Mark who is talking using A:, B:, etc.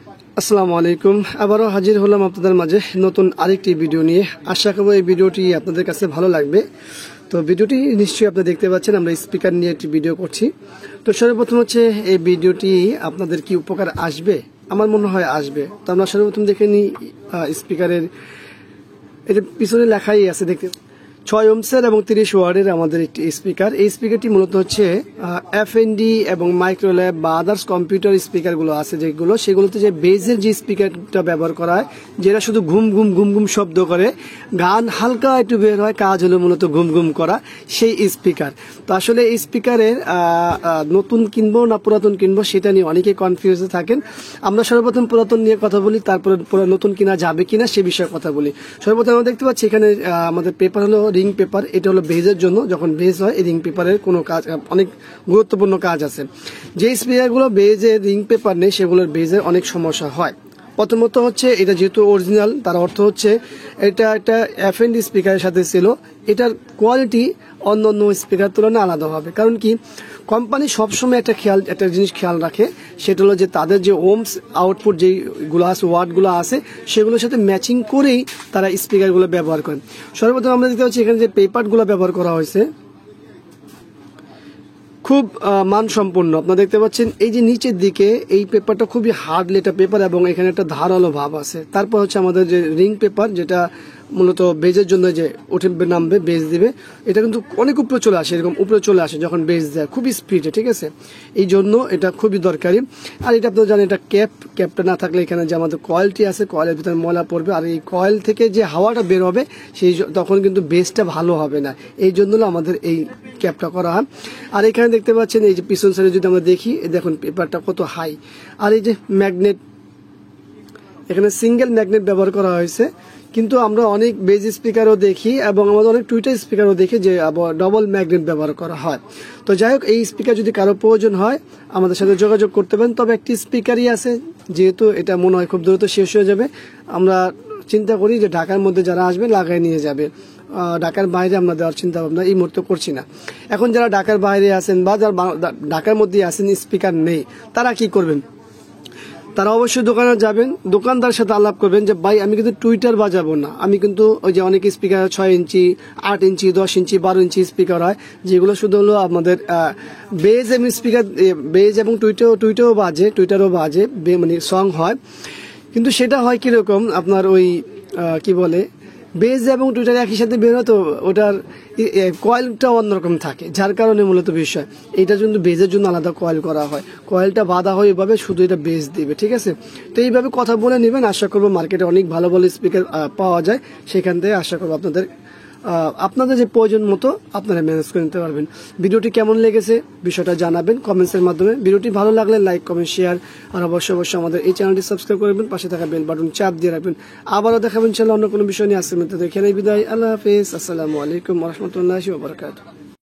A: আসসালামু আলাইকুম। আবারও হাজির হলাম আপনাদের মাঝে নতুন আরেকটি ভিডিও নিয়ে। আশা করব এই ভিডিওটি আপনাদের কাছে ভালো লাগবে। তো ভিডিওটি নিশ্চয়ই আপনারা দেখতে পাচ্ছেন, আমরা স্পিকার নিয়ে একটি ভিডিও করছি। তো সর্বপ্রথম হচ্ছে এই ভিডিওটি আপনাদের কি উপকার আসবে, আমার মনে হয় আসবে। তো আমরা সর্বপ্রথম দেখে নিই স্পিকারের এটা পিছনে লেখাই আছে, দেখতে 6 ওহমসের এবং 30 ওয়াটের আমাদের একটি স্পিকার। এই স্পিকারটি মূলত হচ্ছে এফএনডি এবং মাইক্রোল্যাব বা আদার্স কম্পিউটার স্পিকারগুলো আছে যেগুলো, সেগুলোতে যে বেজের যে স্পিকারটা ব্যবহার করা হয়, যেটা শুধু ঘুম ঘুম ঘুম ঘুম শব্দ করে, গান হালকা একটু বের হয়, কাজ হলো মূলত ঘুম ঘুম করা, সেই স্পিকার। তো আসলে এই স্পিকারের নতুন কিনবো না পুরাতন কিনবো সেটা নিয়ে অনেকে কনফিউজে থাকেন। আমরা সর্বপ্রথম পুরাতন নিয়ে কথা বলি, তারপরে নতুন কিনা যাবে কিনা সে বিষয়ে কথা বলি। সর্বপ্রথম আমরা দেখতে পাচ্ছি এখানে আমাদের পেপার হলো রিং পেপার। এটা হলো বেজের জন্য, যখন বেজ হয় এই রিং পেপারের কোনো কাজ, অনেক গুরুত্বপূর্ণ কাজ আছে। যে স্পিকারগুলো বেজের রিং পেপার নেই সেগুলোর বেজের অনেক সমস্যা হয়। প্রথমত হচ্ছে এটা যেহেতু অরিজিনাল, তার অর্থ হচ্ছে এটা একটা এফএনডি স্পিকারের সাথে ছিল, এটার কোয়ালিটি অন্য অন্য স্পিকার তুলনায় আলাদা হবে। কারণ কি, কোম্পানি সবসময় একটা জিনিস খেয়াল রাখে, সেটা হলো যে তাদের যে ওমস আউটপুট যেগুলো আছে, ওয়াটগুলো আছে, সেগুলোর সাথে ম্যাচিং করেই তারা স্পিকারগুলো ব্যবহার করেন। সর্বপ্রথম আমরা দেখতে পাচ্ছি এখানে যে পেপারগুলো ব্যবহার করা হয়েছে খুব মানসম্পন্ন। আপনারা দেখতে পাচ্ছেন এই যে নিচের দিকে এই পেপারটা খুবই হার্ড লেটা পেপার এবং এখানে একটা ধারালো ভাব আছে। তারপর হচ্ছে আমাদের যে রিং পেপার, যেটা মূলত বেজের জন্য যে উঠে নামবে, বেজ দিবে, এটা কিন্তু অনেক উপরে চলে আসে, এরকম উপরে চলে আসে যখন বেজ দেয় খুবই স্পিডে, ঠিক আছে। এই জন্য এটা খুবই দরকারি। আর এটা আপনারা জানেন, এটা ক্যাপটা না থাকলে এখানে যে আমাদের কয়েলটি আছে, কয়েলের ভিতরে ময়লা পড়বে, আর এই কয়েল থেকে যে হাওয়াটা বের হবে তখন কিন্তু বেজটা ভালো হবে না। এই জন্য আমাদের এই ক্যাপটা করা হয়। আর এখানে দেখতে পাচ্ছেন এই যে পিছন সাইডে যদি আমরা দেখি, দেখুন পেপারটা কত হাই। আর এই যে ম্যাগনেট, এখানে সিঙ্গেল ম্যাগনেট ব্যবহার করা হয়েছে, কিন্তু আমরা অনেক বেজ স্পিকারও দেখি এবং আমাদের অনেক টুইটার স্পিকারও দেখি যে আবার ডবল ম্যাগনেট ব্যবহার করা হয়। তো যাই হোক, এই স্পিকার যদি কারো প্রয়োজন হয় আমাদের সাথে যোগাযোগ করতে পারেন। তবে একটি স্পিকারই আছে, যেহেতু এটা মনে হয় খুব দ্রুত শেষ হয়ে যাবে, আমরা চিন্তা করি যে ঢাকার মধ্যে যারা আসবে লাগাই নিয়ে যাবে। ঢাকার বাইরে আমরা দেওয়ার চিন্তা ভাবনা এই মুহূর্তে করছি না। এখন যারা ঢাকার বাইরে আছেন বা যারা ঢাকার মধ্যে আছেন, স্পিকার নেই, তারা কি করবেন? তারা অবশ্যই দোকানে যাবেন, দোকানদারের সাথে আলাপ করবেন যে ভাই আমি কিন্তু টুইটার বাজাবো না, আমি কিন্তু ওই যে অনেক স্পিকার 6 ইঞ্চি, 8 ইঞ্চি, 10 ইঞ্চি, 12 ইঞ্চি স্পিকার হয়, যেগুলো শুধু হলো আমাদের বেজ এবং স্পিকার, বেজ এবং টুইটারও বাজে, মানে সং হয়। কিন্তু সেটা হয় কিরকম, আপনার ওই কি বলে, বেজ এবং টুইটার একই সাথে বের হয়, তো ওটার কয়েলটা অন্যরকম থাকে, যার কারণে মূলত বিষয় এটা কিন্তু বেজের জন্য আলাদা কয়েল করা হয়, কয়েলটা বাঁধা হয় এভাবে, শুধু এটা বেজ দিবে, ঠিক আছে। তো এইভাবে কথা বলে নেবেন। আশা করবো মার্কেটে অনেক ভালো ভালো স্পিকার পাওয়া যায়, সেখান থেকে আশা করবো আপনাদের যে প্রয়োজন মতো আপনারা ম্যানেজ করে নিতে পারবেন। ভিডিওটি কেমন লেগেছে বিষয়টা জানাবেন কমেন্টসের মাধ্যমে। ভিডিওটি ভালো লাগলে লাইক, কমেন্ট, শেয়ার, আর অবশ্যই আমাদের এই চ্যানেলটি সাবস্ক্রাইব করবেন, পাশে থাকা বেল বাটন চাপ দিয়ে রাখবেন। আবারও দেখাবেন ইনশাআল্লাহ অন্য কোনো বিষয় নিয়ে। আজকের মধ্যে এখানেই বিদায়। আল্লাহ হাফেজ। আসসালামু আলাইকুম ওয়া রাহমাতুল্লাহি ওয়া বারাকাতুহু।